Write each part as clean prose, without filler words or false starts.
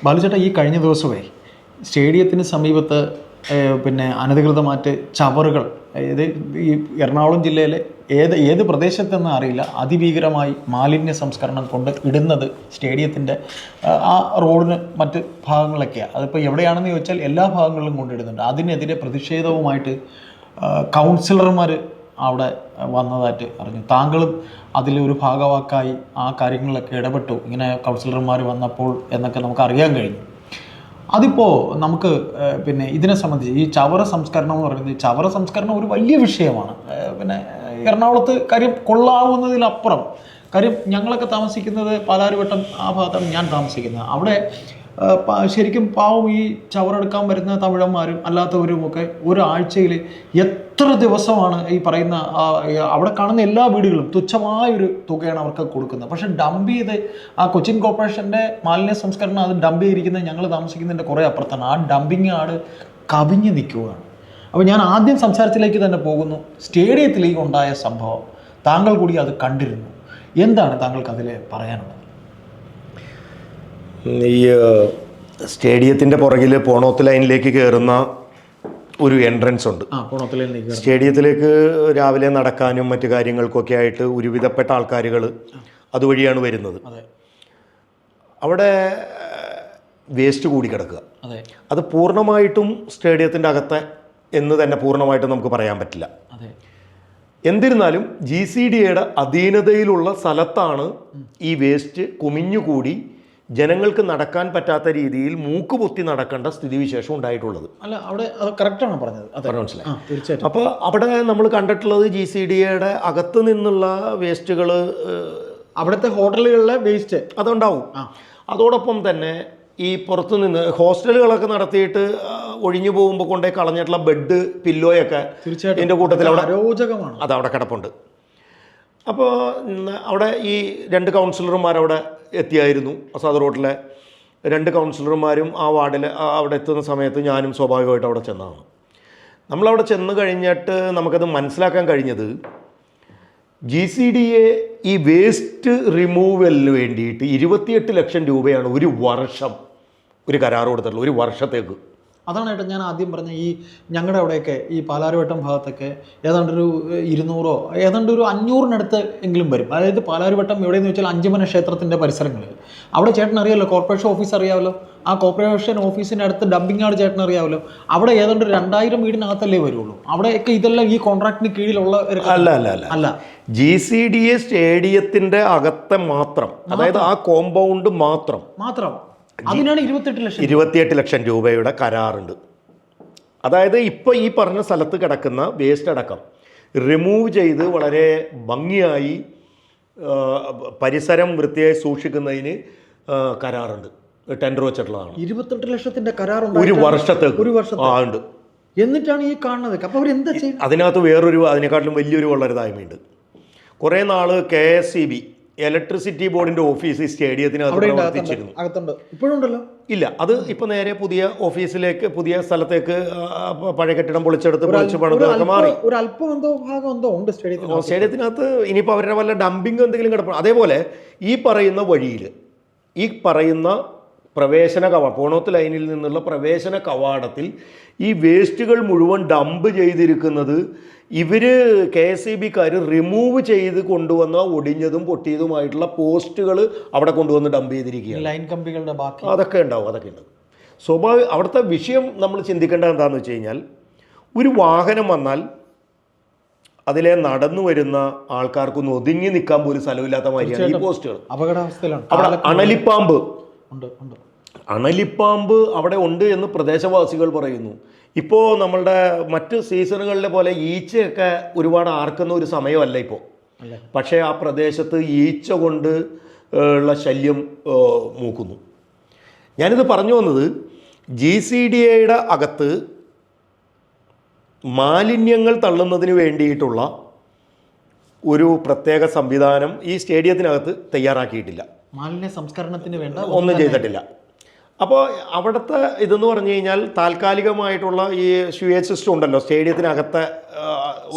ബാലുചേട്ടാ, ഈ കഴിഞ്ഞ ദിവസമേ സ്റ്റേഡിയത്തിന് സമീപത്ത് പിന്നെ അനധികൃതമായിട്ട് ചവറുകൾ, അതായത് ഈ എറണാകുളം ജില്ലയിലെ ഏത് പ്രദേശത്തെന്ന് അറിയില്ല, അതിഭീകരമായി മാലിന്യ സംസ്കരണം കൊണ്ട് ഇടുന്നത് സ്റ്റേഡിയത്തിൻ്റെ ആ റോഡിന് മറ്റ് ഭാഗങ്ങളൊക്കെയാണ്. അതിപ്പോൾ എവിടെയാണെന്ന് ചോദിച്ചാൽ എല്ലാ ഭാഗങ്ങളിലും കൊണ്ടിടുന്നുണ്ട്. അതിനെതിരെ പ്രതിഷേധവുമായിട്ട് കൗൺസിലർമാർ അവിടെ വന്നതായിട്ട് അറിഞ്ഞു. താങ്കളും അതിലൊരു ഭാഗവാക്കായി ആ കാര്യങ്ങളിലൊക്കെ ഇടപെട്ടു, ഇങ്ങനെ കൗൺസിലർമാർ വന്നപ്പോൾ എന്നൊക്കെ നമുക്ക് അറിയാൻ കഴിഞ്ഞു. അതിപ്പോൾ നമുക്ക് പിന്നെ ഇതിനെ സംബന്ധിച്ച് ഈ ചവറ സംസ്കരണം എന്ന് പറയുന്നത്, ചവറ സംസ്കരണം ഒരു വലിയ വിഷയമാണ്. പിന്നെ എറണാകുളത്ത് കാര്യം കൊള്ളാവുന്നതിലപ്പുറം, കാര്യം ഞങ്ങളൊക്കെ താമസിക്കുന്നത് പാലാരിവട്ടം ആ ഭാഗത്താണ് ഞാൻ താമസിക്കുന്നത്. അവിടെ ശരിക്കും പാവം ഈ ചവറെടുക്കാൻ വരുന്ന തമിഴന്മാരും അല്ലാത്തവരുമൊക്കെ ഒരാഴ്ചയിൽ എത്ര ദിവസമാണ് ഈ പറയുന്ന അവിടെ കാണുന്ന എല്ലാ വീടുകളും തുച്ഛമായൊരു തുകയാണ് അവർക്ക് കൊടുക്കുന്നത്. പക്ഷെ ഡംപ് ചെയ്ത് ആ കൊച്ചിൻ കോർപ്പറേഷൻ്റെ മാലിന്യ സംസ്കരണം അത് ഡംപ് ചെയ്തിരിക്കുന്നത് ഞങ്ങൾ താമസിക്കുന്നതിൻ്റെ കുറേ അപ്പുറത്താണ്. ആ ഡംപിങ് ആട് കവിഞ്ഞ് നിൽക്കുകയാണ്. അപ്പോൾ ഞാൻ ആദ്യം സംസാരത്തിലേക്ക് തന്നെ പോകുന്നു. സ്റ്റേഡിയത്തിലേക്ക് ഉണ്ടായ സംഭവം താങ്കൾ കൂടി അത് കണ്ടിരുന്നു. എന്താണ് താങ്കൾക്ക് അതിൽ പറയാനുള്ളത്? ഈ സ്റ്റേഡിയത്തിൻ്റെ പുറകിൽ പോണോത്ത് ലൈനിലേക്ക് കയറുന്ന ഒരു എൻട്രൻസ് ഉണ്ട്. സ്റ്റേഡിയത്തിലേക്ക് രാവിലെ നടക്കാനും മറ്റു കാര്യങ്ങൾക്കൊക്കെ ആയിട്ട് ഒരുവിധപ്പെട്ട ആൾക്കാരുകൾ അതുവഴിയാണ് വരുന്നത്. അവിടെ വേസ്റ്റ് കൂടി കിടക്കുക. അത് പൂർണ്ണമായിട്ടും സ്റ്റേഡിയത്തിൻ്റെ അകത്തെ എന്ന് തന്നെ പൂർണ്ണമായിട്ടും നമുക്ക് പറയാൻ പറ്റില്ല. എന്നിരുന്നാലും GCDയുടെ അധീനതയിലുള്ള സ്ഥലത്താണ് ഈ വേസ്റ്റ് കുമിഞ്ഞുകൂടി ജനങ്ങൾക്ക് നടക്കാൻ പറ്റാത്ത രീതിയിൽ മൂക്കുപൊത്തി നടക്കേണ്ട സ്ഥിതിവിശേഷം ഉണ്ടായിട്ടുള്ളത്. അല്ല, അവിടെ കറക്റ്റാണ് പറഞ്ഞത്. മനസ്സിലായി. തീർച്ചയായിട്ടും. അപ്പോൾ അവിടെ നമ്മൾ കണ്ടിട്ടുള്ളത് GCDയുടെ അകത്ത് നിന്നുള്ള വേസ്റ്റുകൾ, അവിടുത്തെ ഹോട്ടലുകളിലെ വേസ്റ്റ് അതുണ്ടാവും. അതോടൊപ്പം തന്നെ ഈ പുറത്തു നിന്ന് ഹോസ്റ്റലുകളൊക്കെ നടത്തിയിട്ട് ഒഴിഞ്ഞു പോകുമ്പോൾ കൊണ്ടേ കളഞ്ഞിട്ടുള്ള ബെഡ്, പില്ലോയൊക്കെ തീർച്ചയായിട്ടും ഇതിൻ്റെ കൂട്ടത്തിൽ അവിടെ അരോചകമാണ്. അതവിടെ കിടപ്പുണ്ട്. അപ്പോൾ അവിടെ ഈ 2 കൗൺസിലർമാരവിടെ എത്തിയായിരുന്നു. അസാദ് റോഡിലെ 2 കൗൺസിലർമാരും ആ വാർഡിൽ അവിടെ എത്തുന്ന സമയത്ത് ഞാനും സ്വാഭാവികമായിട്ട് അവിടെ ചെന്നതാണ്. നമ്മളവിടെ ചെന്ന് കഴിഞ്ഞിട്ട് നമുക്കത് മനസ്സിലാക്കാൻ കഴിഞ്ഞത്, GCDയെ ഈ വേസ്റ്റ് റിമൂവലിന് വേണ്ടിയിട്ട് 28 ലക്ഷം രൂപയാണ് ഒരു വർഷം ഒരു കരാർ കൊടുത്തിട്ടുള്ളത്, ഒരു വർഷത്തേക്ക്. അതാണ് ഏട്ടാ ഞാൻ ആദ്യം പറഞ്ഞ, ഈ ഞങ്ങളുടെ അവിടെയൊക്കെ ഈ പാലാരിവട്ടം ഭാഗത്തൊക്കെ ഏതാണ്ടൊരു 200 ഏതാണ്ട് ഒരു 500-നടുത്ത് എങ്കിലും വരും. അതായത് പാലാരിവട്ടം എവിടെയെന്ന് വെച്ചാൽ അഞ്ചുമന ക്ഷേത്രത്തിൻ്റെ പരിസരങ്ങളിൽ. അവിടെ ചേട്ടൻ അറിയാമല്ലോ, കോർപ്പറേഷൻ ഓഫീസ് അറിയാമല്ലോ. ആ കോർപ്പറേഷൻ ഓഫീസിൻ്റെ അടുത്ത് ഡംപിങ് ആട് ചേട്ടൻ അറിയാമല്ലോ. അവിടെ ഏതാണ്ട് 2000 വീടിനകത്തല്ലേ വരുള്ളൂ. അവിടെയൊക്കെ ഇതെല്ലാം ഈ കോൺട്രാക്ടിന് കീഴിലുള്ള അല്ല. GCDയെ സ്റ്റേഡിയത്തിൻ്റെ അകത്തെ മാത്രം, അതായത് ആ കോമ്പൗണ്ട് മാത്രം അതിനാണ് 28 ലക്ഷം രൂപയുടെ കരാറുണ്ട്. അതായത് ഇപ്പോൾ ഈ പറഞ്ഞ സ്ഥലത്ത് കിടക്കുന്ന വേസ്റ്റ് അടക്കം റിമൂവ് ചെയ്ത് വളരെ ഭംഗിയായി പരിസരം വൃത്തിയായി സൂക്ഷിക്കുന്നതിന് കരാറുണ്ട്. ടെൻഡർ വെച്ചിട്ടുള്ളതാണ്. 28 ലക്ഷത്തിന്റെ കരാറുണ്ട് ഒരു വർഷത്തേക്ക്. ഉണ്ട്. എന്നിട്ടാണ് ഈ കാണുന്നത്. അപ്പോൾ അവരെന്താ ചെയ്യുന്നത്? അതിനകത്ത് അതിനെക്കാട്ടിലും വലിയൊരു വളരെതായ്മയുണ്ട്. കുറേ നാൾ KSEB ഇലക്ട്രിസിറ്റി ബോർഡിന്റെ ഓഫീസ് സ്റ്റേഡിയത്തിനകത്ത് പ്രവർത്തിച്ചിരുന്നു. ഇപ്പോഴുണ്ടല്ലോ? ഇല്ല, അത് ഇപ്പൊ നേരെ പുതിയ ഓഫീസിലേക്ക്, പുതിയ സ്ഥലത്തേക്ക് പഴയ കെട്ടിടം പൊളിച്ചെടുത്ത് മാറി. ഒരു അല്പം എന്തോ ഭാഗം എന്തോ ഉണ്ട് സ്റ്റേഡിയത്തിനകത്ത്. ഇനിയിപ്പോൾ അവരുടെ വല്ല ഡംപിങ് എന്തെങ്കിലും കിടപ്പുണ്ട്. അതേപോലെ ഈ പറയുന്ന വഴിയിൽ, ഈ പറയുന്ന പോണോത്ത് ലൈനിൽ നിന്നുള്ള പ്രവേശന കവാടത്തിൽ ഈ വേസ്റ്റുകൾ മുഴുവൻ ഡംപ് ചെയ്തിരിക്കുന്നത് ഇവർ KSEBക്കാർ റിമൂവ് ചെയ്ത് കൊണ്ടുവന്ന ഒടിഞ്ഞതും പൊട്ടിയതുമായിട്ടുള്ള പോസ്റ്റുകൾ അവിടെ കൊണ്ടുവന്ന് ഡംപ് ചെയ്തിരിക്കുകയാണ്. ലൈൻ കമ്പികളുടെ ബാക്കി അതൊക്കെ ഉണ്ട്. അവിടുത്തെ വിഷയം നമ്മൾ ചിന്തിക്കേണ്ടത് എന്താണെന്ന് വെച്ച് കഴിഞ്ഞാൽ, ഒരു വാഹനം വന്നാൽ അതിലെ നടന്നു വരുന്ന ആൾക്കാർക്കൊന്ന് ഒതുങ്ങി നിൽക്കാൻ പോലും സ്ഥലമില്ലാത്ത മാതിരിയാണ് ഈ പോസ്റ്റുകൾ. അപകടാവസ്ഥയിലാണ്. അവിടെ അണലിപ്പാമ്പ് അവിടെ ഉണ്ട് എന്ന് പ്രദേശവാസികൾ പറയുന്നു. ഇപ്പോൾ നമ്മളുടെ മറ്റ് സീസണുകളിലെ പോലെ ഈച്ചയൊക്കെ ഒരുപാട് ആർക്കുന്ന ഒരു സമയമല്ല ഇപ്പോൾ. പക്ഷേ ആ പ്രദേശത്ത് ഈച്ച കൊണ്ട് ഉള്ള ശല്യം മൂക്കുന്നു. ഞാനിത് പറഞ്ഞു വന്നത്, GCDയുടെ അകത്ത് മാലിന്യങ്ങൾ തള്ളുന്നതിന് വേണ്ടിയിട്ടുള്ള ഒരു പ്രത്യേക സംവിധാനം ഈ സ്റ്റേഡിയത്തിനകത്ത് തയ്യാറാക്കിയിട്ടില്ല. മാലിന്യ സംസ്കരണത്തിന് വേണ്ട ഒന്നും ചെയ്തിട്ടില്ല. അപ്പോൾ അവിടുത്തെ ഇതെന്ന് പറഞ്ഞു കഴിഞ്ഞാൽ താൽക്കാലികമായിട്ടുള്ള ഈ സ്യൂവേജ് സിസ്റ്റം ഉണ്ടല്ലോ, സ്റ്റേഡിയത്തിനകത്തെ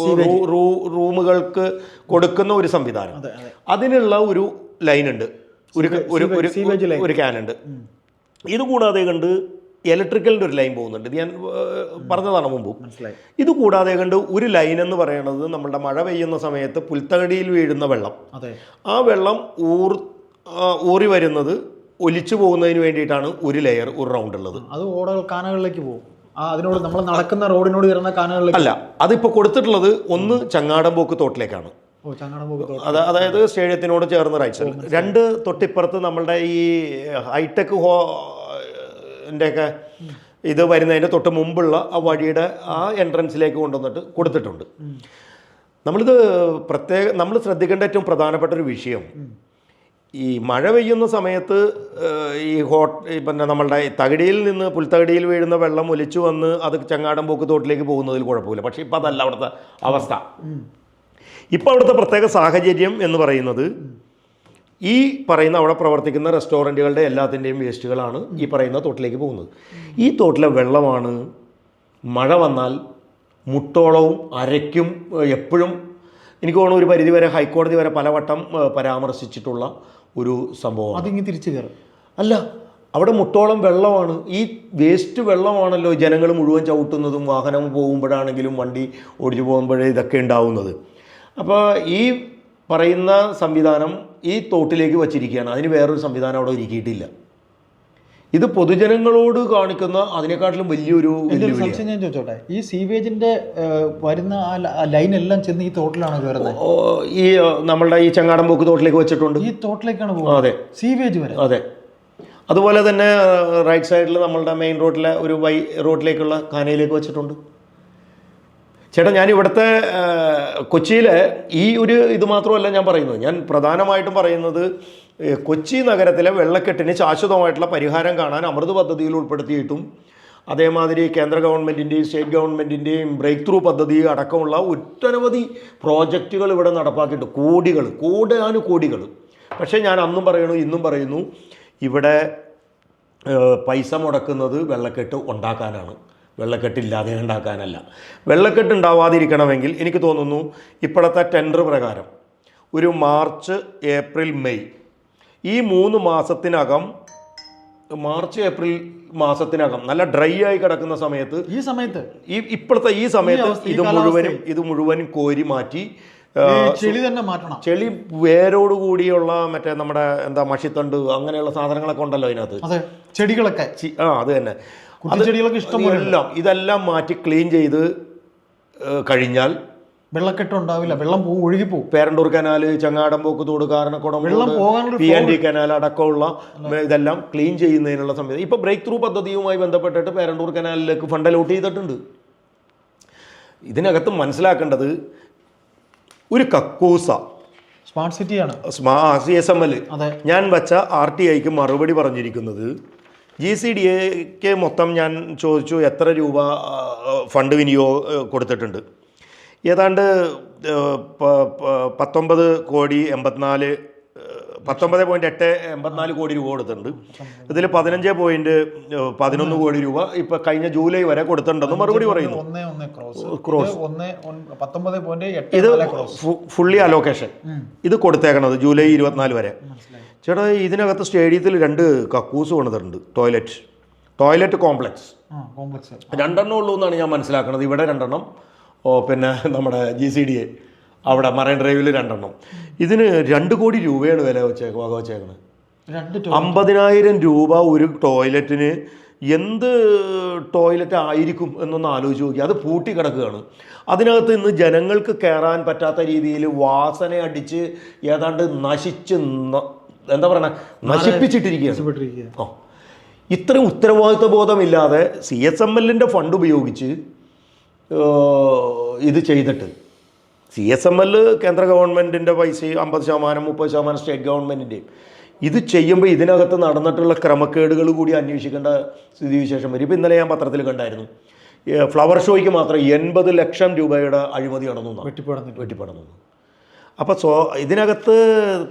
റൂമുകൾക്ക് കൊടുക്കുന്ന ഒരു സംവിധാനം, അതിനുള്ള ഒരു ലൈനുണ്ട്, ഒരു ക്യാനുണ്ട്. ഇതുകൂടാതെ കണ്ട് ഇലക്ട്രിക്കലിൻ്റെ ഒരു ലൈൻ പോകുന്നുണ്ട്. ഇത് ഞാൻ പറഞ്ഞതാണ് മുമ്പ്. മനസ്സിലായി. ഇതുകൂടാതെ കണ്ട് ഒരു ലൈൻ എന്ന് പറയുന്നത് നമ്മളുടെ മഴ പെയ്യുന്ന സമയത്ത് പുൽത്തകടിയിൽ വീഴുന്ന വെള്ളം, അതെ, ആ വെള്ളം ഊറി വരുന്നത് ഒലിച്ചു പോകുന്നതിന് വേണ്ടിയിട്ടാണ് ഒരു ലെയർ ഒരു റൗണ്ട് ഉള്ളത്. അത് ഓടകൾ കാനകളിലേക്ക് പോകും. അതിനോട് നമ്മൾ നടക്കുന്ന റോഡിനോട് ചേർന്ന കാനകളിലേക്ക് അല്ല, അതിപ്പോൾ കൊടുത്തിട്ടുള്ളത് ഒന്ന് ചങ്ങാടംപോക്ക് തോട്ടിലേക്കാണ്. അതായത് സ്റ്റേഡിയത്തിനോട് ചേർന്ന് റൈറ്റ് സൈഡിൽ. രണ്ട് തൊട്ടിപ്പുറത്ത് നമ്മളുടെ ഈ ഹൈടെക് ൻ്റെയൊക്കെ ഇത് വരുന്നതിൻ്റെ തൊട്ട് മുമ്പുള്ള ആ വഴിയുടെ ആ എൻട്രൻസിലേക്ക് കൊണ്ടുവന്നിട്ട് കൊടുത്തിട്ടുണ്ട്. നമ്മളിത് നമ്മൾ ശ്രദ്ധിക്കേണ്ട ഏറ്റവും പ്രധാനപ്പെട്ട ഒരു വിഷയം, ഈ മഴ പെയ്യുന്ന സമയത്ത് പിന്നെ നമ്മളുടെ തകടിയിൽ നിന്ന് പുൽത്തകടിയിൽ വീഴുന്ന വെള്ളം ഒലിച്ചു വന്ന് അത് ചങ്ങാടംപോക്ക് തോട്ടിലേക്ക് പോകുന്നതിൽ കുഴപ്പമില്ല. പക്ഷേ ഇപ്പം അതല്ല അവിടുത്തെ അവസ്ഥ. ഇപ്പം അവിടുത്തെ പ്രത്യേക സാഹചര്യം എന്ന് പറയുന്നത്, ഈ പറയുന്ന അവിടെ പ്രവർത്തിക്കുന്ന റെസ്റ്റോറൻറ്റുകളുടെ എല്ലാത്തിൻ്റെയും വേസ്റ്റുകളാണ് ഈ പറയുന്ന തോട്ടിലേക്ക് പോകുന്നത്. ഈ തോട്ടിലെ വെള്ളമാണ് മഴ വന്നാൽ മുട്ടോളവും അരയ്ക്കും എപ്പോഴും എനിക്ക് തോന്നുന്നു ഒരു പരിധിവരെ ഹൈക്കോടതി വരെ പലവട്ടം പരാമർശിച്ചിട്ടുള്ള ഒരു സംഭവം. അതിങ്ങ് തിരിച്ചു കയറും. അല്ല, അവിടെ മുട്ടോളം വെള്ളമാണ്. ഈ വേസ്റ്റ് വെള്ളമാണല്ലോ ജനങ്ങൾ മുഴുവൻ ചവിട്ടുന്നതും വാഹനം പോകുമ്പോഴാണെങ്കിലും വണ്ടി ഓടിച്ചു പോകുമ്പോഴേ ഇതൊക്കെ ഉണ്ടാവുന്നത്. അപ്പോൾ ഈ പറയുന്ന സംവിധാനം ഈ തോട്ടിലേക്ക് വച്ചിരിക്കുകയാണ്. അതിന് വേറൊരു സംവിധാനം അവിടെ ഒരുക്കിയിട്ടില്ല. ഇത് പൊതുജനങ്ങളോട് കാണിക്കുന്ന അതിനെക്കാട്ടിലും വലിയൊരു സംശയം ഞാൻ ചോദിച്ചോട്ടെ, ഈ സീവേജിന്റെ വരുന്ന ലൈൻ എല്ലാം ചെന്ന് ഈ തോട്ടിലാണ് കയറുന്നത്? ഈ നമ്മളുടെ ഈ ചങ്ങാടംപോക്ക് തോട്ടിലേക്ക് വെച്ചിട്ടുണ്ട്. ഈ തോട്ടിലേക്കാണ് പോകുന്നത്? അതെ, സീവേജ് വരെ. അതെ. അതുപോലെ തന്നെ റൈറ്റ് സൈഡിൽ നമ്മളുടെ മെയിൻ റോഡിലെ ഒരു റോഡിലേക്കുള്ള കാനയിലേക്ക് വെച്ചിട്ടുണ്ട്. ചേട്ടാ, ഞാൻ ഇവിടുത്തെ കൊച്ചിയിലെ ഈ ഒരു ഇത് മാത്രമല്ല ഞാൻ പറയുന്നത്. ഞാൻ പ്രധാനമായിട്ടും പറയുന്നത് കൊച്ചി നഗരത്തിലെ വെള്ളക്കെട്ടിന് ശാശ്വതമായിട്ടുള്ള പരിഹാരം കാണാൻ അമൃത് പദ്ധതിയിൽ ഉൾപ്പെടുത്തിയിട്ടും അതേമാതിരി കേന്ദ്ര ഗവൺമെൻറ്റിൻ്റെയും സ്റ്റേറ്റ് ഗവൺമെൻറ്റിൻ്റെയും ബ്രേക്ക് ത്രൂ പദ്ധതി അടക്കമുള്ള ഒട്ടനവധി പ്രോജക്റ്റുകൾ ഇവിടെ നടപ്പാക്കിയിട്ട് കോടാനുകോടികൾ. പക്ഷേ ഞാൻ അന്നും പറയുന്നു ഇന്നും പറയുന്നു, ഇവിടെ പൈസ മുടക്കുന്നത് വെള്ളക്കെട്ട് ഉണ്ടാക്കാനാണ്, വെള്ളക്കെട്ടില്ലാതെ ഉണ്ടാക്കാനല്ല. വെള്ളക്കെട്ട് ഉണ്ടാവാതിരിക്കണമെങ്കിൽ എനിക്ക് തോന്നുന്നു ഇപ്പോഴത്തെ ടെൻഡർ പ്രകാരം ഒരു മാർച്ച് ഏപ്രിൽ മെയ് ഈ 3 മാസത്തിനകം, മാർച്ച് ഏപ്രിൽ മാസത്തിനകം നല്ല ഡ്രൈ ആയി കിടക്കുന്ന സമയത്ത്, ഇപ്പോഴത്തെ ഈ സമയത്ത് ഇത് മുഴുവനും കോരി മാറ്റി ചെളി തന്നെ മാറ്റണം. ചെളി വേരോട് കൂടിയുള്ള മറ്റേ നമ്മുടെ എന്താ മഷിത്തണ്ട് അങ്ങനെയുള്ള സാധനങ്ങളൊക്കെ ഉണ്ടല്ലോ അതിനകത്ത്, ചെടികളൊക്കെ. അത് തന്നെ, ചെടികളൊക്കെ ഇഷ്ടംപോലെ. ഇതെല്ലാം മാറ്റി ക്ലീൻ ചെയ്ത് കഴിഞ്ഞാൽ വെള്ളക്കെട്ട് ഉണ്ടാവില്ല, വെള്ളം ഒഴുകിപ്പോകും. പേരണ്ടൂർ കനാൽ, ചങ്ങാടംപോക്ക് തോട്, കാരണക്കുളം, PND കനാൽ അടക്കമുള്ള ഇതെല്ലാം ക്ലീൻ ചെയ്യുന്നതിനുള്ള സംവിധാനം ഇപ്പോൾ ബ്രേക്ക് ത്രൂ പദ്ധതിയുമായി ബന്ധപ്പെട്ടിട്ട് പേരണ്ടൂർ കനാലിലേക്ക് ഫണ്ട് അലോട്ട് ചെയ്തിട്ടുണ്ട്. ഇതിനകത്ത് മനസ്സിലാക്കേണ്ടത് ഒരു കക്കൂസ സ്മാർട്ട് സിറ്റിയാണ് CSML. ഞാൻ വച്ച RTIക്ക് മറുപടി പറഞ്ഞിരിക്കുന്നത്, GCDAക്ക് മൊത്തം ഞാൻ ചോദിച്ചു എത്ര രൂപ ഫണ്ട് കൊടുത്തിട്ടുണ്ട്. ഏതാണ്ട് 19.84 കോടി രൂപ കൊടുത്തിട്ടുണ്ട്. ഇതിൽ 15.11 കോടി രൂപ ഇപ്പം കഴിഞ്ഞ ജൂലൈ വരെ കൊടുത്തിട്ടുണ്ടെന്ന് മറുപടി പറയുന്നു. ഇത് ഫുള്ളി അലോക്കേഷൻ ഇത് കൊടുത്തേക്കണത് ജൂലൈ 24 വരെ. ചേട്ടാ, ഇതിനകത്ത് സ്റ്റേഡിയത്തിൽ 2 കക്കൂസ് കൊണ്ടുവന്നിട്ടുണ്ട്. ടോയ്ലറ്റ് കോംപ്ലക്സ് 2 ഉള്ളൂ എന്നാണ് ഞാൻ മനസ്സിലാക്കുന്നത്. ഇവിടെ 2 പിന്നെ നമ്മുടെ GCDA അവിടെ മറൈൻ ഡ്രൈവിൽ 2. ഇതിന് 2 കോടി രൂപയാണ് വക വെച്ചേക്കണത്. 50,000 രൂപ ഒരു ടോയ്ലറ്റിന്. എന്ത് ടോയ്ലറ്റ് ആയിരിക്കും എന്നൊന്ന് ആലോചിച്ച് നോക്കി. അത് പൂട്ടി കിടക്കുകയാണ്. അതിനകത്ത് ഇന്ന് ജനങ്ങൾക്ക് കയറാൻ പറ്റാത്ത രീതിയിൽ വാസന അടിച്ച് ഏതാണ്ട് എന്താ പറയണ നശിപ്പിച്ചിട്ടിരിക്കുകയാണ്. ഇത്രയും ഉത്തരവാദിത്വ ബോധമില്ലാതെ CSMLൻ്റെ ഫണ്ട് ഉപയോഗിച്ച് ഇത് ചെയ്തിട്ട്, CSML കേന്ദ്ര ഗവൺമെൻറ്റിൻ്റെ പൈസയും 50%, 30% സ്റ്റേറ്റ് ഗവൺമെൻറ്റിൻ്റെയും ഇത് ചെയ്യുമ്പോൾ ഇതിനകത്ത് നടന്നിട്ടുള്ള ക്രമക്കേടുകൾ കൂടി അന്വേഷിക്കേണ്ട സ്ഥിതിവിശേഷം വരും. ഇപ്പോൾ ഇന്നലെ ഞാൻ പത്രത്തിൽ കണ്ടായിരുന്നു, ഫ്ലവർ ഷോയ്ക്ക് മാത്രം 80 ലക്ഷം രൂപയുടെ അഴിമതി നടന്നു, വെട്ടിപ്പടന്നു. അപ്പോൾ ഇതിനകത്ത്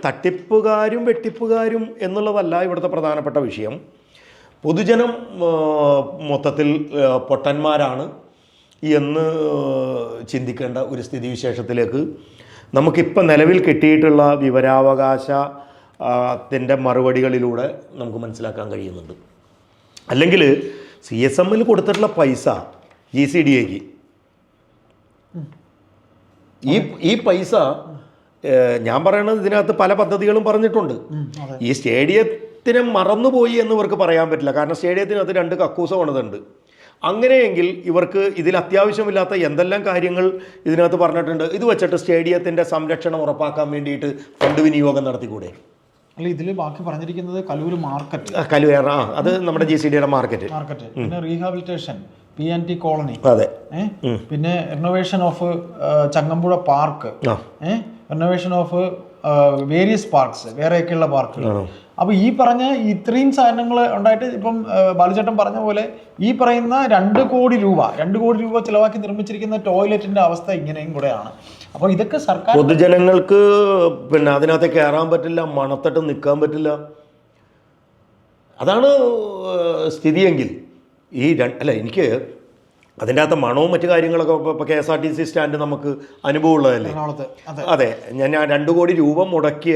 തട്ടിപ്പുകാരും വെട്ടിപ്പുകാരും എന്നുള്ളതല്ല ഇവിടുത്തെ പ്രധാനപ്പെട്ട വിഷയം. പൊതുജനം മൊത്തത്തിൽ പൊട്ടന്മാരാണ് എന്ന് ചിന്തിക്കേണ്ട ഒരു സ്ഥിതിവിശേഷത്തിലേക്ക് നമുക്കിപ്പോൾ നിലവിൽ കിട്ടിയിട്ടുള്ള വിവരാവകാശത്തിൻ്റെ മറുപടികളിലൂടെ നമുക്ക് മനസ്സിലാക്കാൻ കഴിയുന്നുണ്ട്. അല്ലെങ്കിൽ CSMൽ കൊടുത്തിട്ടുള്ള പൈസ GCDAക്ക് ഈ പൈസ ഞാൻ പറയണത് ഇതിനകത്ത് പല പദ്ധതികളും പറഞ്ഞിട്ടുണ്ട്. ഈ സ്റ്റേഡിയത്തിനെ മറന്നുപോയി എന്ന് ഇവർക്ക് പറയാൻ പറ്റില്ല. കാരണം സ്റ്റേഡിയത്തിനകത്ത് 2 കക്കൂസ പണിതുണ്ട്. അങ്ങനെയെങ്കിൽ ഇവർക്ക് ഇതിൽ അത്യാവശ്യമില്ലാത്ത എന്തെല്ലാം കാര്യങ്ങൾ ഇതിനകത്ത് പറഞ്ഞിട്ടുണ്ട്. ഇത് വെച്ചിട്ട് സ്റ്റേഡിയത്തിൻ്റെ സംരക്ഷണം ഉറപ്പാക്കാൻ വേണ്ടിയിട്ട് ഫണ്ട് വിനിയോഗം നടത്തിക്കൂടെ? അല്ല, ഇതിൽ ബാക്കി പറഞ്ഞിരിക്കുന്നത് കലൂർ മാർക്കറ്റ്, അത് നമ്മുടെ GCDയുടെ മാർക്കറ്റ്, പിന്നെ റീഹാബിലിറ്റേഷൻ, PNT കോളനി, അതെ, പിന്നെ renovation of Changampuzha park, renovation of various parks, വേറെയൊക്കെയുള്ള പാർക്കുകൾ. അപ്പോൾ ഈ പറഞ്ഞ ഇത്രയും സാധനങ്ങൾ ഉണ്ടായിട്ട് ഇപ്പം ബാലുചേട്ടൻ പറഞ്ഞ പോലെ ഈ പറയുന്ന 2 കോടി രൂപ ചിലവാക്കി നിർമ്മിച്ചിരിക്കുന്ന ടോയ്ലറ്റിന്റെ അവസ്ഥ ഇങ്ങനെയും കൂടെയാണ്. അപ്പോൾ ഇതൊക്കെ സർക്കാർ, പൊതുജനങ്ങൾക്ക് പിന്നെ അതിനകത്ത് കയറാൻ പറ്റില്ല, മണത്തട്ട് നിൽക്കാൻ പറ്റില്ല. അതാണ് സ്ഥിതിയെങ്കിൽ അല്ല, എനിക്ക് അതിൻ്റെ അകത്ത് മണവും മറ്റു കാര്യങ്ങളൊക്കെ ഇപ്പോൾ KSRTC സ്റ്റാൻഡ് നമുക്ക് അനുഭവമുള്ളതല്ലേ. അതെ, ഞാൻ 2 കോടി രൂപ മുടക്കിയ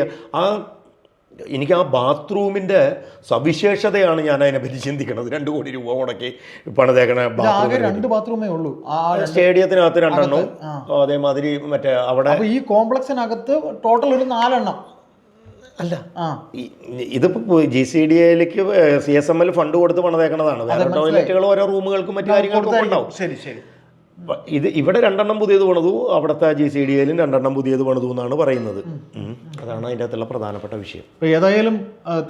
എനിക്ക് ആ ബാത്റൂമിൻ്റെ സവിശേഷതയാണ് ഞാൻ അതിനെപ്പറ്റി ചിന്തിക്കുന്നത്. 2 കോടി രൂപ മുടക്കി പണിതേക്കണ ബാത്റൂമേ ഉള്ളൂ സ്റ്റേഡിയത്തിനകത്ത് 2 എണ്ണവും, അതേമാതിരി മറ്റേ അവിടെ ഈ കോംപ്ലക്സിനകത്ത് ടോട്ടൽ ഒരു 4 എണ്ണം അല്ല. ഇതിപ്പോൾ GCDAയിലേക്ക് CSMൽ ഫണ്ട് കൊടുത്ത് പണിതേക്കണതാണ്. വേറെ ടോയ്ലറ്റുകൾ ഓരോ റൂമുകൾക്കും മറ്റു കാര്യങ്ങൾക്കും ഉണ്ടാവും. ഇവിടെ 2 എണ്ണം പുതിയത് പണിതു, അവിടുത്തെ GCDAയിലും 2 എണ്ണം പുതിയത് പണിതു എന്നാണ് പറയുന്നത്. അതാണ് അതിൻ്റെ അകത്തുള്ള പ്രധാനപ്പെട്ട വിഷയം. ഇപ്പോൾ ഏതായാലും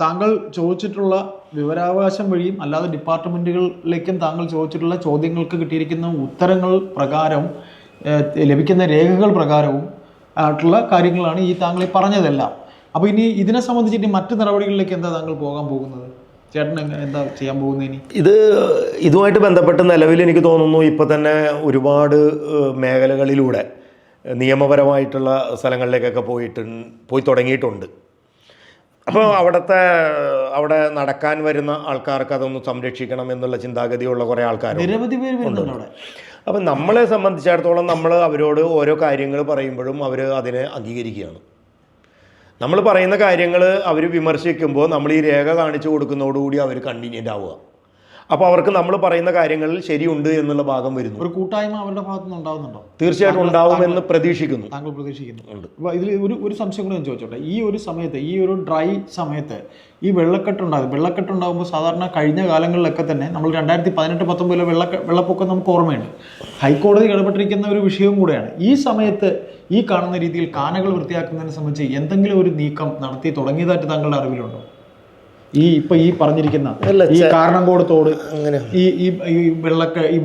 താങ്കൾ ചോദിച്ചിട്ടുള്ള വിവരാവകാശം വഴിയും അല്ലാതെ ഡിപ്പാർട്ട്മെൻറ്റുകളിലേക്കും താങ്കൾ ചോദിച്ചിട്ടുള്ള ചോദ്യങ്ങൾക്ക് കിട്ടിയിരിക്കുന്ന ഉത്തരങ്ങൾ പ്രകാരവും ലഭിക്കുന്ന രേഖകൾ പ്രകാരവും ആയിട്ടുള്ള കാര്യങ്ങളാണ് ഈ താങ്കൾ ഈ പറഞ്ഞതെല്ലാം. അപ്പോൾ ഇനി ഇതിനെ സംബന്ധിച്ചിട്ട് മറ്റു നടപടികളിലേക്ക് എന്താ താങ്കൾ പോകാൻ പോകുന്നത്? ചേട്ടൻ എന്താ ചെയ്യാൻ പോകുന്നത് ഇനി? ഇതുമായിട്ട് ബന്ധപ്പെട്ട് നിലവിൽ എനിക്ക് തോന്നുന്നു ഇപ്പോൾ തന്നെ ഒരുപാട് മേഖലകളിലൂടെ നിയമപരമായിട്ടുള്ള സ്ഥലങ്ങളിലേക്കൊക്കെ പോയി തുടങ്ങിയിട്ടുണ്ട്. അപ്പോൾ അവിടെ നടക്കാൻ വരുന്ന ആൾക്കാർക്ക് അതൊന്ന് സംരക്ഷിക്കണം എന്നുള്ള ചിന്താഗതിയുള്ള കുറേ ആൾക്കാർ, നിരവധി പേര് വരുന്നുണ്ട്. അപ്പം നമ്മളെ സംബന്ധിച്ചിടത്തോളം നമ്മൾ അവരോട് ഓരോ കാര്യങ്ങൾ പറയുമ്പോഴും അവർ അതിനെ അംഗീകരിക്കുകയാണ്. നമ്മൾ പറയുന്ന കാര്യങ്ങൾ അവർ വിമർശിക്കുമ്പോൾ നമ്മൾ ഈ രേഖ കാണിച്ചു കൊടുക്കുന്നതോടുകൂടി അവർ കൺവീനിയൻ്റ് ആവുക. അപ്പോൾ അവർക്ക് നമ്മൾ പറയുന്ന കാര്യങ്ങളിൽ ശരിയുണ്ട് എന്നുള്ള ഭാഗം വരുന്നു. ഒരു കൂട്ടായ്മ അവരുടെ ഭാഗത്തുനിന്ന് ഉണ്ടാകുന്നുണ്ടോ? തീർച്ചയായിട്ടും ഉണ്ടാവുമെന്ന് പ്രതീക്ഷിക്കുന്നു. താങ്കൾ പ്രതീക്ഷിക്കുന്നുണ്ട്. അപ്പോൾ ഇതിൽ ഒരു സംശയം കൂടെ ഞാൻ ചോദിച്ചോട്ടെ. ഈ ഒരു സമയത്ത്, ഈ ഒരു ഡ്രൈ സമയത്ത് ഈ വെള്ളക്കെട്ടുണ്ടാകുമ്പോൾ സാധാരണ കഴിഞ്ഞ കാലങ്ങളിലൊക്കെ തന്നെ നമ്മൾ 2018-19 വെള്ളപ്പൊക്കം നമുക്ക് ഓർമ്മയുണ്ട്. ഹൈക്കോടതി ഇടപെട്ടിരിക്കുന്ന ഒരു വിഷയവും കൂടെയാണ്. ഈ സമയത്ത് ഈ കാണുന്ന രീതിയിൽ കാനകൾ വൃത്തിയാക്കുന്നതിനെ സംബന്ധിച്ച് എന്തെങ്കിലും ഒരു നീക്കം നടത്തി തുടങ്ങിയതായിട്ട് താങ്കളുടെ അറിവിലുണ്ടോ? ഈ പറഞ്ഞിരിക്കുന്ന ഈ കാരണംകോടത്തോട് ഈ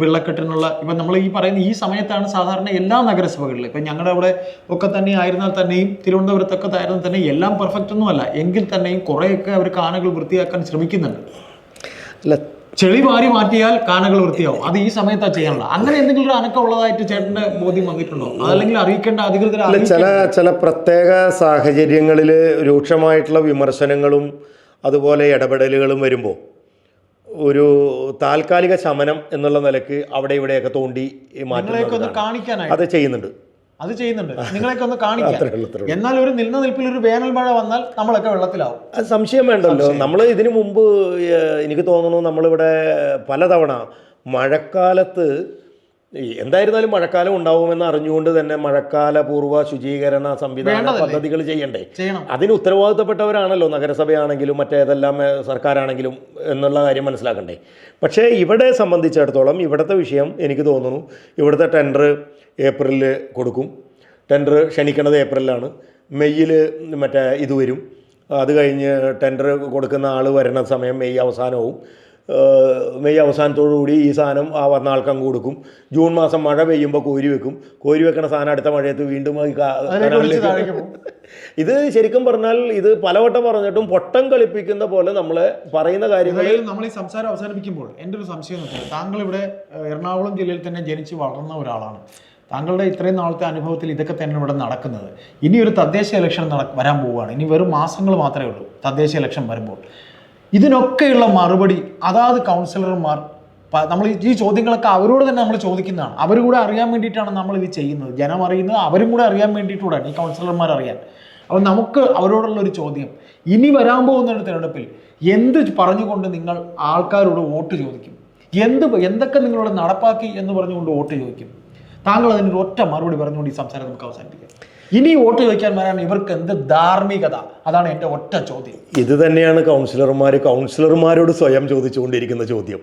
വെള്ളക്കെട്ടിനുള്ള ഇപ്പം നമ്മൾ ഈ പറയുന്ന ഈ സമയത്താണ് സാധാരണ എല്ലാ നഗരസഭകളിലും, ഇപ്പം ഞങ്ങളുടെ അവിടെ ഒക്കെ തന്നെ ആയിരുന്നാൽ തന്നെയും തിരുവനന്തപുരത്തൊക്കെ ആയിരുന്നാൽ തന്നെ എല്ലാം പെർഫെക്റ്റ് ഒന്നുമല്ല എങ്കിൽ തന്നെയും കുറേയൊക്കെ അവർ കാനകൾ വൃത്തിയാക്കാൻ ശ്രമിക്കുന്നുണ്ട്. ചെളി വാരി മാറ്റിയാൽ കാനകൾ വൃത്തിയാവും. അത് ഈ സമയത്താണ് ചെയ്യാനുള്ളത്. അങ്ങനെ എന്തെങ്കിലും ഒരു അനക്കം ഉള്ളതായിട്ട് ചേട്ടൻ്റെ ബോധ്യം വന്നിട്ടുണ്ടോ? അതല്ലെങ്കിൽ അറിയിക്കേണ്ട അധികൃതരെ ചില പ്രത്യേക സാഹചര്യങ്ങളിൽ രൂക്ഷമായിട്ടുള്ള വിമർശനങ്ങളും അതുപോലെ ഇടപെടലുകളും വരുമ്പോൾ ഒരു താൽക്കാലിക ശമനം എന്നുള്ള നിലക്ക് അവിടെ ഇവിടെയൊക്കെ തോണ്ടി മാറ്റി അത് ചെയ്യുന്നുണ്ട്. നിങ്ങളെയൊക്കെ ഒന്ന് കാണിക്കാൻ. എന്നാൽ ഒരു നിൽപ്പിൽ ഒരു വേനൽ മഴ വന്നാൽ നമ്മളൊക്കെ വെള്ളത്തിലാവും. അത് സംശയം വേണ്ടല്ലോ. നമ്മൾ ഇതിനു മുമ്പ് എനിക്ക് തോന്നുന്നു നമ്മളിവിടെ പലതവണ മഴക്കാലത്ത് എന്തായിരുന്നാലും മഴക്കാലം ഉണ്ടാവുമെന്ന് അറിഞ്ഞുകൊണ്ട് തന്നെ മഴക്കാല പൂർവ്വ ശുചീകരണ സംവിധാന പദ്ധതികൾ ചെയ്യണ്ടേ? അതിന് ഉത്തരവാദിത്തപ്പെട്ടവരാണല്ലോ നഗരസഭയാണെങ്കിലും മറ്റേതെല്ലാം സർക്കാരാണെങ്കിലും എന്നുള്ള കാര്യം മനസ്സിലാക്കണ്ടേ. പക്ഷേ ഇവിടെ സംബന്ധിച്ചിടത്തോളം ഇവിടുത്തെ വിഷയം എനിക്ക് തോന്നുന്നു, ഇവിടുത്തെ ടെൻഡർ ഏപ്രിലിൽ കൊടുക്കും. ടെൻഡർ ക്ഷണിക്കണത് ഏപ്രിലാണ്. മെയ്യിൽ മറ്റേ ഇത് വരും. അത് കഴിഞ്ഞ് ടെൻഡർ കൊടുക്കുന്ന ആൾ വരുന്ന സമയം മെയ് അവസാനവും. മെയ് അവസാനത്തോടുകൂടി ഈ സാധനം ആ വന്ന ആൾക്കങ്ങ് കൊടുക്കും. ജൂൺ മാസം മഴ പെയ്യുമ്പോൾ കോരി വെക്കണ സാധനം അടുത്ത മഴയത്ത് വീണ്ടും ഇത് ശരിക്കും പറഞ്ഞാൽ ഇത് പലവട്ടം പറഞ്ഞിട്ടും പൊട്ടം കളിപ്പിക്കുന്ന പോലെ നമ്മളെ പറയുന്ന കാര്യങ്ങളിൽ നമ്മൾ ഈ സംസാരം അവസാനിപ്പിക്കുമ്പോൾ എൻ്റെ ഒരു സംശയം എന്ന് വെച്ചാൽ, താങ്കൾ ഇവിടെ എറണാകുളം ജില്ലയിൽ തന്നെ ജനിച്ച് വളർന്ന ഒരാളാണ്. താങ്കളുടെ ഇത്രയും നാളത്തെ അനുഭവത്തിൽ ഇതൊക്കെ തന്നെ ഇവിടെ നടക്കുന്നത്. ഇനി ഒരു തദ്ദേശ ഇലക്ഷൻ വരാൻ പോവുകയാണ്. ഇനി വെറും മാസങ്ങൾ മാത്രമേ ഉള്ളൂ തദ്ദേശ ഇലക്ഷൻ വരുമ്പോൾ. ഇതിനൊക്കെയുള്ള മറുപടി അതാത് കൗൺസിലർമാർ, നമ്മൾ ഈ ചോദ്യങ്ങളൊക്കെ അവരോട് തന്നെ നമ്മൾ ചോദിക്കുന്നതാണ്. അവർ കൂടെ അറിയാൻ വേണ്ടിയിട്ടാണ് നമ്മൾ ഇത് ചെയ്യുന്നത്. ജനം അറിയുന്നത് അവരും കൂടെ അറിയാൻ വേണ്ടിയിട്ടുകൂടാണ്, ഈ കൗൺസിലർമാർ അറിയാൻ. അപ്പോൾ നമുക്ക് അവരോടുള്ളൊരു ചോദ്യം, ഇനി വരാൻ പോകുന്ന ഒരു തിരഞ്ഞെടുപ്പിൽ എന്ത് പറഞ്ഞുകൊണ്ട് നിങ്ങൾ ആൾക്കാരോട് വോട്ട് ചോദിക്കും? എന്തൊക്കെ നിങ്ങളോട് നടപ്പാക്കി എന്ന് പറഞ്ഞുകൊണ്ട് വോട്ട് ചോദിക്കും? താങ്കൾ അതിനൊരു ഒറ്റ മറുപടി പറഞ്ഞുകൊണ്ട് ഈ സംസാരം നമുക്ക് അവസാനിപ്പിക്കാം. ഇനി വോട്ട് ചോദിക്കാൻ വരാൻ ഇവർക്ക് എന്ത് ധാർമ്മികത? അതാണ് എൻ്റെ ഒറ്റ ചോദ്യം. ഇത് തന്നെയാണ് കൗൺസിലർമാരോട് സ്വയം ചോദിച്ചുകൊണ്ടിരിക്കുന്ന ചോദ്യം.